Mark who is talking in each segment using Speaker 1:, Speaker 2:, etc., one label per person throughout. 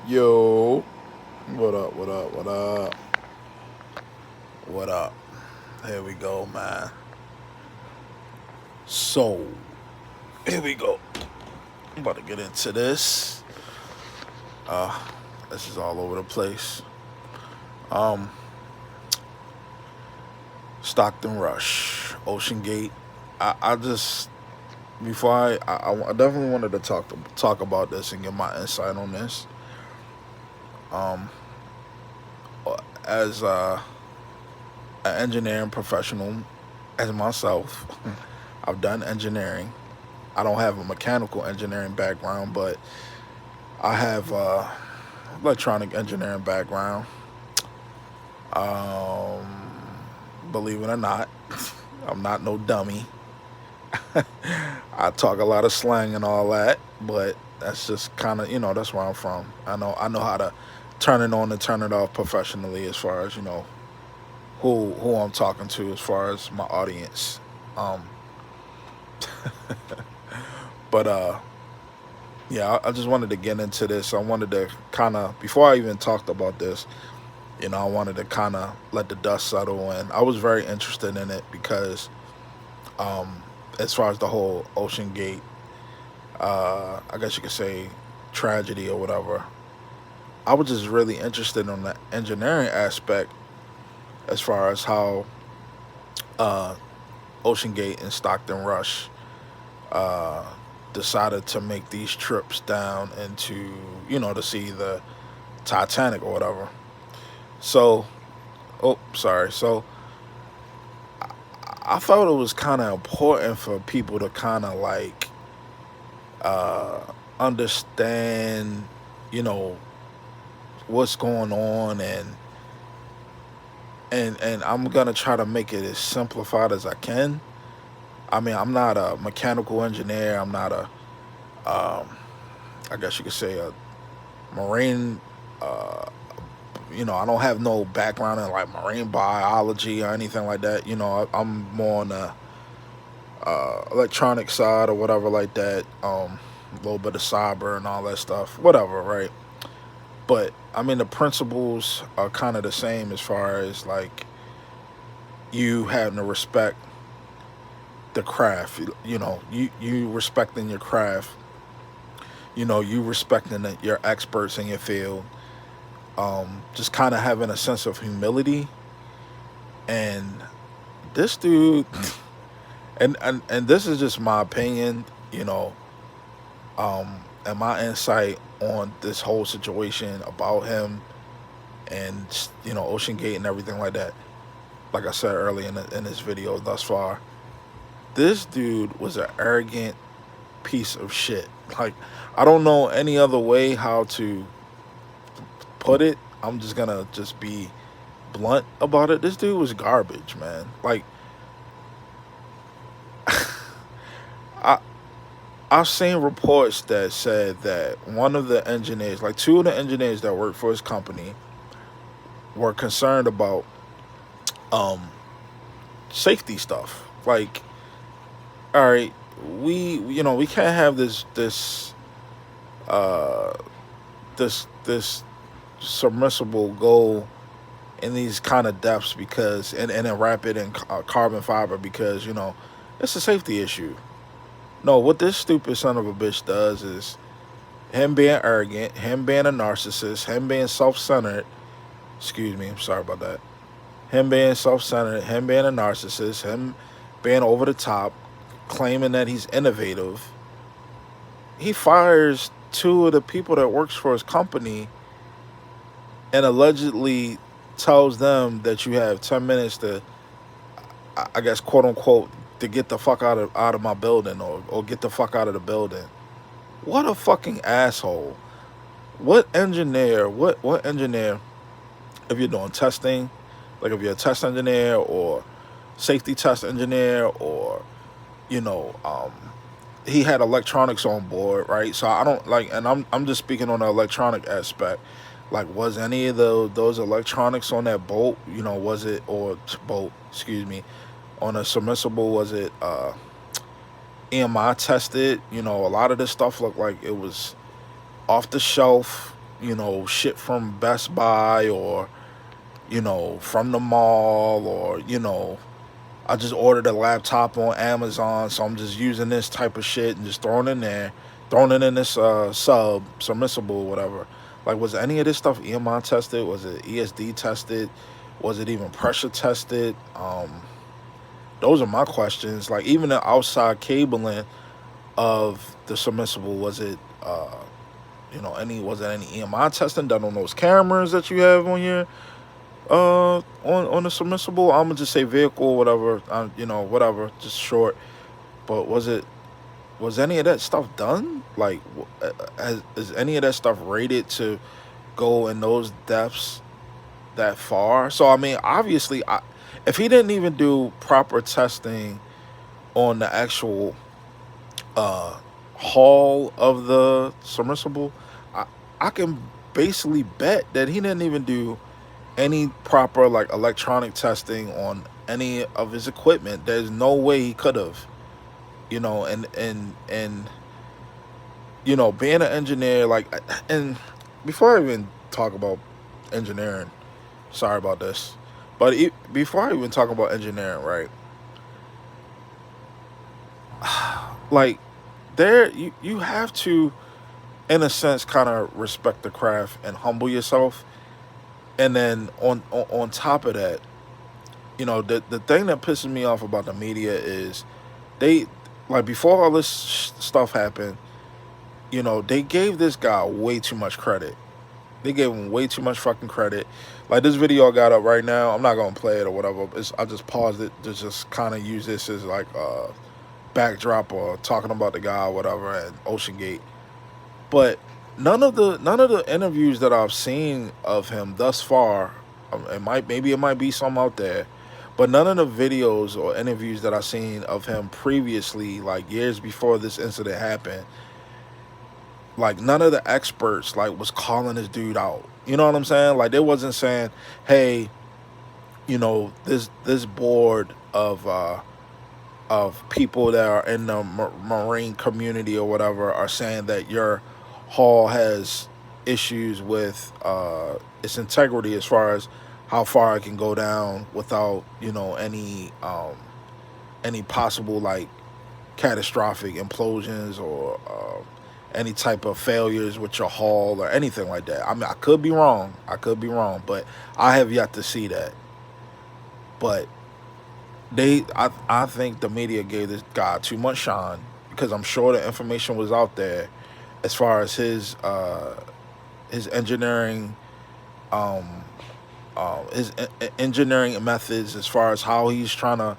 Speaker 1: Yo, what up, what up, what up, what up? Here we go, man. So, here we go. I'm about to get into this. Uh, this is all over the place. Um, Stockton Rush, Ocean Gate. I just before I definitely wanted to talk about this and get my insight on this. Um, as an engineering professional, as myself, I've done engineering. I don't have a mechanical engineering background, but I have electronic engineering background. Believe it or not, I'm not no dummy. I talk a lot of slang and all that, but that's just kind of that's where I'm from. I know how to turn it on and turn it off professionally as far as who I'm talking to as far as my audience. Um, but yeah, I just wanted to get into this. I wanted to kind of before I even talked about this, I wanted to kind of let the dust settle, and I was very interested in it because um, as far as the whole Ocean Gate, I guess you could say tragedy or whatever. I was just really interested in the engineering aspect as far as how uh, Ocean Gate and Stockton Rush uh, decided to make these trips down into, to see the Titanic or whatever. So, oh, sorry. So, I thought it was kind of important for people to kind of like uh, understand, you know, what's going on, and I'm gonna try to make it as simplified as I can. I mean, I'm not a mechanical engineer. I'm not a, um, I guess you could say a marine. Uh, I don't have no background in like marine biology or anything like that. I'm more on the electronic side or whatever like that. A little bit of cyber and all that stuff, whatever, right? But I mean, the principles are kind of the same as far as like you having to respect the craft. You respecting your craft. You respecting your experts in your field. Just kind of having a sense of humility. And this dude, and this is just my opinion, and my insight on this whole situation about him and Ocean Gate and everything like that. Like I said earlier in this video thus far, this dude was an arrogant piece of shit. Like, I don't know any other way how to put it. I'm just gonna just be blunt about it. This dude was garbage, man. Like, I I've seen reports that said that one of the engineers, like two of the engineers that worked for his company, were concerned about um safety stuff. Like, all right, we can't have uh this submersible go in these kind of depths because and then wrap it in carbon fiber because it's a safety issue. No, what this stupid son of a bitch does is him being arrogant, him being a narcissist, him being self-centered. Excuse me, I'm sorry about that. Him being self-centered, him being a narcissist, him being over the top, claiming that he's innovative. He fires two of the people that works for his company and allegedly tells them that you have 10 minutes to, I guess, quote unquote, to get the fuck out of my building, or get the fuck out of the building. What a fucking asshole. What engineer, if you're doing testing, like if you're a test engineer or safety test engineer, or you know um he had electronics on board, right? So I don't like, and I'm just speaking on the electronic aspect. Like, was any of those electronics on that boat? Was it, or boat? Excuse me, on a submersible? Was it EMI tested? A lot of this stuff looked like it was off the shelf. shit from Best Buy, or from the mall, or I just ordered a laptop on Amazon, so I'm just using this type of shit and just throwing it in there, throwing it in this submersible, whatever. Like, was any of this stuff EMI tested? Was it ESD tested? Was it even pressure tested? Those are my questions. Like, even the outside cabling of the submersible, was it any EMI testing done on those cameras that you have on your on the submersible? I'm gonna just say vehicle, whatever. Whatever, just short. But was any of that stuff done? Like, is any of that stuff rated to go in those depths that far? So I mean, obviously, if he didn't even do proper testing on the actual hull of the submersible, I I can basically bet that he didn't even do any proper like electronic testing on any of his equipment. There's no way he could have, and being an engineer, like, and before I even talk about engineering, sorry about this, but before I even talk about engineering, right? Like, you have to, in a sense, kind of respect the craft and humble yourself, and then on top of that, the thing that pisses me off about the media is they, like, before all this stuff happened, they gave this guy way too much credit. They gave him way too much fucking credit. Like, this video I got up right now, I'm not gonna play it or whatever. I just paused it to just kind of use this as like a backdrop, or talking about the guy or whatever at Ocean Gate. But none of the interviews that I've seen of him thus far, it might be some out there, but none of the videos or interviews that I've seen of him previously, like years before this incident happened, like, none of the experts like was calling this dude out. You know what I'm saying? Like, they wasn't saying, hey, this board of people that are in the marine community or whatever are saying that your hull has issues with its integrity, as far as how far it can go down without any possible like catastrophic implosions, or any type of failures with your hull or anything like that. I mean, I could be wrong. But I have yet to see that. But I think the media gave this guy too much shine, because I'm sure the information was out there as far as his engineering, engineering methods, as far as how he's trying to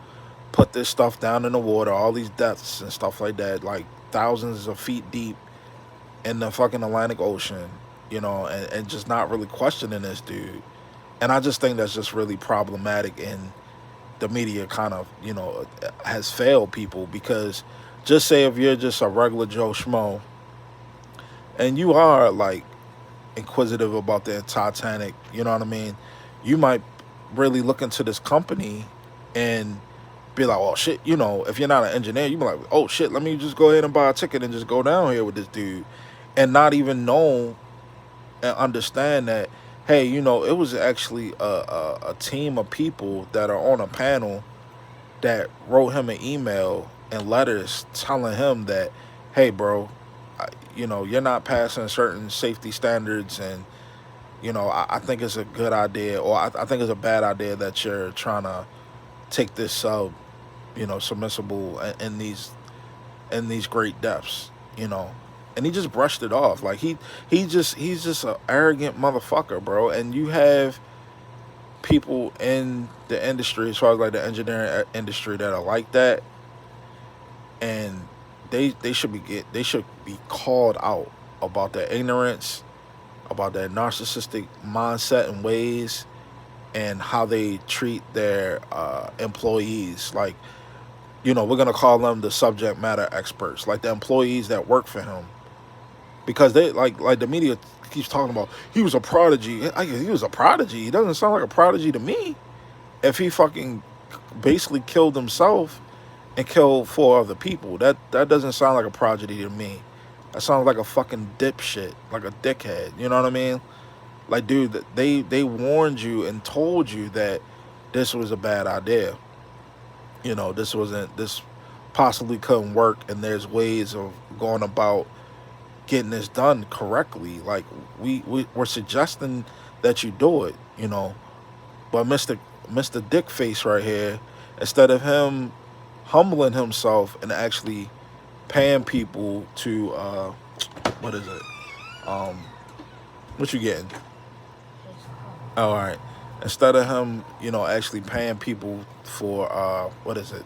Speaker 1: put this stuff down in the water, all these depths and stuff like that, like thousands of feet deep in the fucking Atlantic Ocean, and just not really questioning this dude. And I just think that's just really problematic, and the media kind of, has failed people, because just say if you're just a regular Joe Schmo and you are like inquisitive about the Titanic, you know what I mean? You might really look into this company and be like, oh shit, if you're not an engineer, you be like, oh shit, let me just go ahead and buy a ticket and just go down here with this dude, and not even know and understand that, hey, it was actually a team of people that are on a panel that wrote him an email and letters telling him that, hey, bro, you're not passing certain safety standards, and I think it's a good idea, or I think it's a bad idea that you're trying to take this submersible in these great depths, and he just brushed it off. Like, he's just an arrogant motherfucker, bro. And you have people in the industry, as far as like the engineering industry, that are like that, and they should be called out about their ignorance, about their narcissistic mindset and ways, and how they treat their employees. Like, we're gonna call them the subject matter experts, like the employees that work for him, because they like the media keeps talking about he was a prodigy. I guess he was a prodigy. He doesn't sound like a prodigy to me. If he fucking basically killed himself and killed 4 other people, that doesn't sound like a prodigy to me. That sounds like a fucking dipshit, like a dickhead. You know what I mean? Like, dude, they warned you and told you that this was a bad idea. This wasn't this possibly couldn't work, and there's ways of going about getting this done correctly. Like, we're suggesting that you do it. But Mister Dickface right here, instead of him humbling himself and actually paying people to what is it? Um, what you getting? Oh, all right. Instead of him, actually paying people for what is it,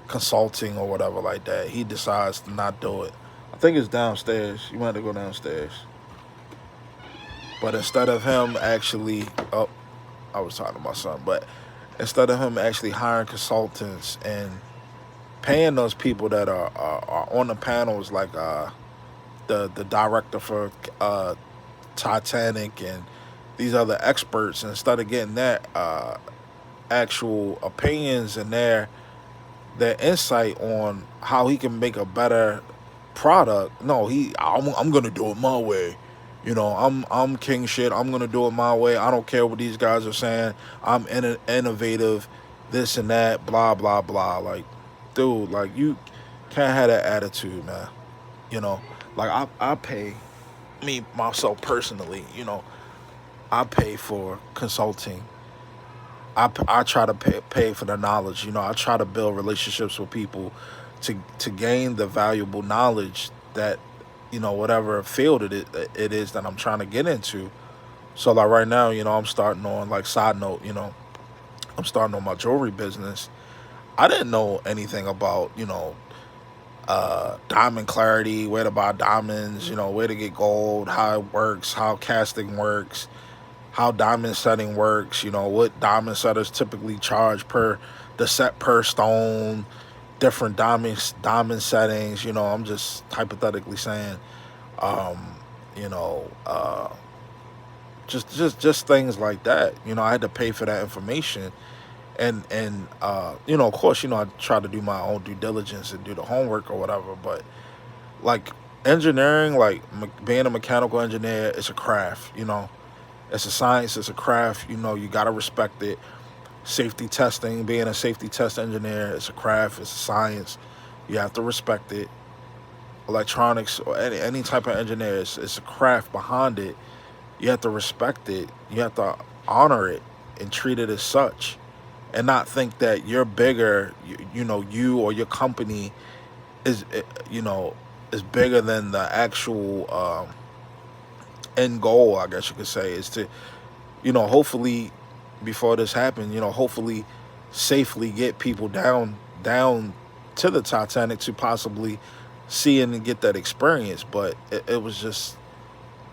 Speaker 1: consulting or whatever like that, he decides to not do it. I think it's downstairs. You might have to go downstairs. But instead of him actually, oh, I was talking to my son, but instead of him actually hiring consultants and paying those people that are on the panels, like the director for Titanic and these other experts, instead of getting that actual opinions and their insight on how he can make a better product. No, I'm gonna do it my way. I'm king shit. I'm gonna do it my way. I don't care what these guys are saying. I'm innovative, this and that, blah blah blah. Like, dude, like, you can't have that attitude, man. You know, like, I pay me myself personally. I pay for consulting. I try to pay for the knowledge. I try to build relationships with people to gain the valuable knowledge that, whatever field it is that I'm trying to get into. So, like, right now, I'm starting on, like, side note, I'm starting on my jewelry business. I didn't know anything about, diamond clarity, where to buy diamonds, where to get gold, how it works, how casting works, how diamond setting works, what diamond setters typically charge per the set per stone, different diamond settings. I'm just hypothetically saying, um, you know, uh, just things like that. I had to pay for that information, and of course, I try to do my own due diligence and do the homework or whatever. But, like, engineering, like, being a mechanical engineer, it's a craft. It's a science, it's a craft. You gotta respect it. Safety testing, being a safety test engineer, it's a craft, it's a science. You have to respect it. Electronics or any type of engineer, it's a craft behind it. You have to respect it. You have to honor it and treat it as such, and not think that you're bigger. You or your company is you know is bigger than the actual end goal. I guess you could say is to hopefully, before this happened, hopefully safely get people down to the Titanic to possibly see and get that experience. But it was just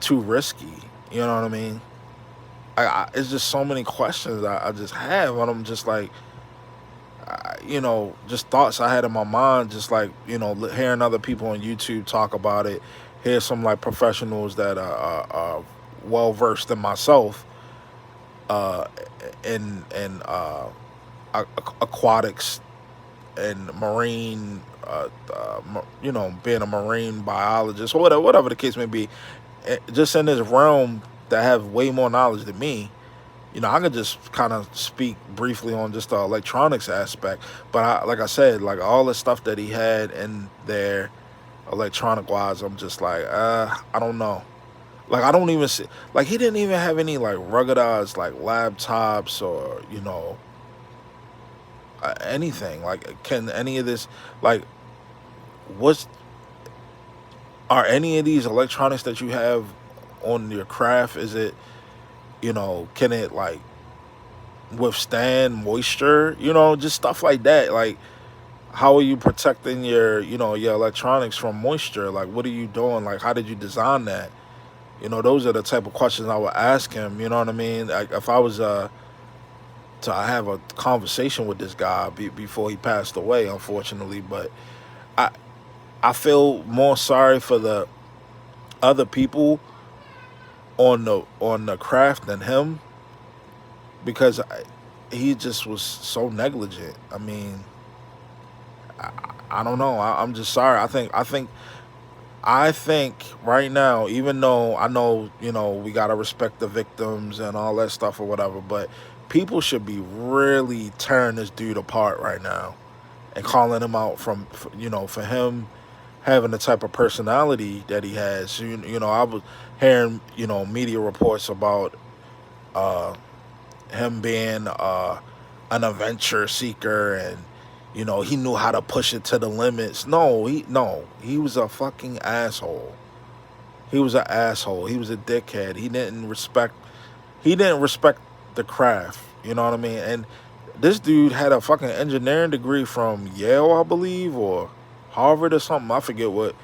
Speaker 1: too risky. You know what I mean? It's just so many questions I just have, and I'm just like, just thoughts I had in my mind, just like, hearing other people on YouTube talk about it, hear some, like, professionals that are well versed in myself, uh, in aquatics and marine, being a marine biologist or whatever the case may be, just in this realm that have way more knowledge than me. I could just kind of speak briefly on just the electronics aspect, but like I said, like, all the stuff that he had in there, electronic wise, I'm just like, I don't know. Like, I don't even see, like, he didn't even have any, like, ruggedized, like, laptops or anything. Like, can any of this, like, what's are any of these electronics that you have on your craft? Is it, can it, like, withstand moisture? Just stuff like that. Like, how are you protecting your electronics from moisture? Like, what are you doing? Like, how did you design that? Those are the type of questions I would ask him. You know what I mean? Like, if I was to have a conversation with this guy before he passed away, unfortunately. But I I feel more sorry for the other people on the craft than him, because he just was so negligent. I mean, I, I don't know. I'm just sorry. I think I think right now, even though I know, we gotta respect the victims and all that stuff or whatever, but people should be really tearing this dude apart right now and calling him out for him having the type of personality that he has. I was hearing, media reports about uh, him being an adventure seeker, and he knew how to push it to the limits. No, he was a fucking asshole. He was an asshole. He was a dickhead. He didn't respect the craft. You know what I mean? And this dude had a fucking engineering degree from Yale, I believe, or Harvard or something. I forget what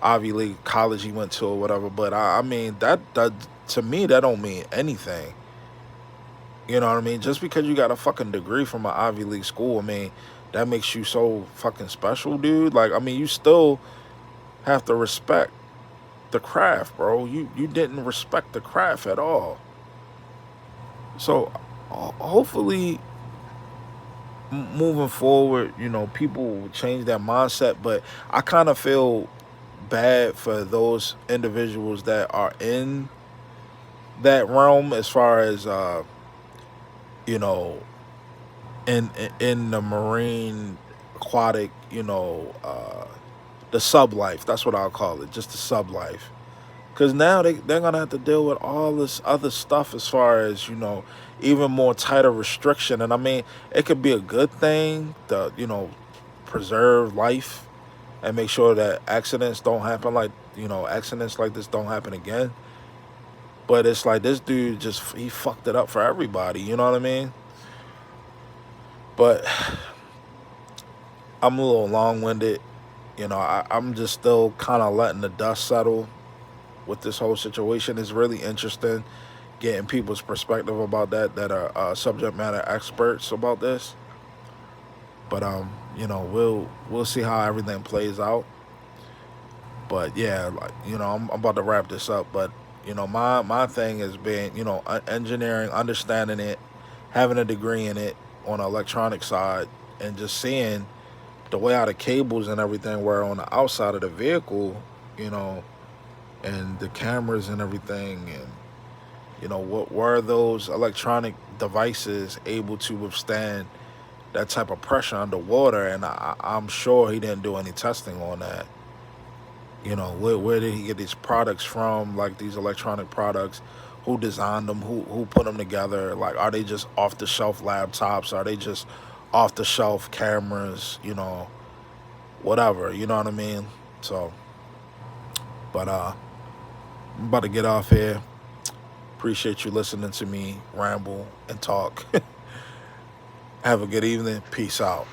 Speaker 1: Ivy League college he went to or whatever. But I mean, that to me that don't mean anything. You know what I mean? Just because you got a fucking degree from an Ivy League school, I mean, that makes you so fucking special, dude. Like, I mean, you still have to respect the craft, bro. You didn't respect the craft at all. So hopefully, moving forward, people will change their mindset. But I kind of feel bad for those individuals that are in that realm, as far as you know in the marine aquatic, the sub life. That's what I'll call it, just the sub life. Because now they're gonna have to deal with all this other stuff, as far as even more tighter restriction. And I mean, it could be a good thing to preserve life and make sure that accidents don't happen, like accidents like this don't happen again. But it's like this dude just he fucked it up for everybody. You know what I mean? But I'm a little long winded. I'm just still kind of letting the dust settle with this whole situation. Is really interesting getting people's perspective about that are subject matter experts about this. But we'll see how everything plays out. But yeah, like, I'm about to wrap this up. But my thing has been engineering, understanding it, having a degree in it on the electronic side, and just seeing the way how the cables and everything were on the outside of the vehicle, you know, and the cameras and everything, and what were those electronic devices able to withstand that type of pressure underwater? And I'm sure he didn't do any testing on that. Where did he get these products from, like these electronic products? Who designed them? Who put them together? Like, are they just off the shelf laptops? Are they just off the shelf cameras? Whatever. You know what I mean? So, but I'm about to get off here. Appreciate you listening to me ramble and talk. Have a good evening. Peace out.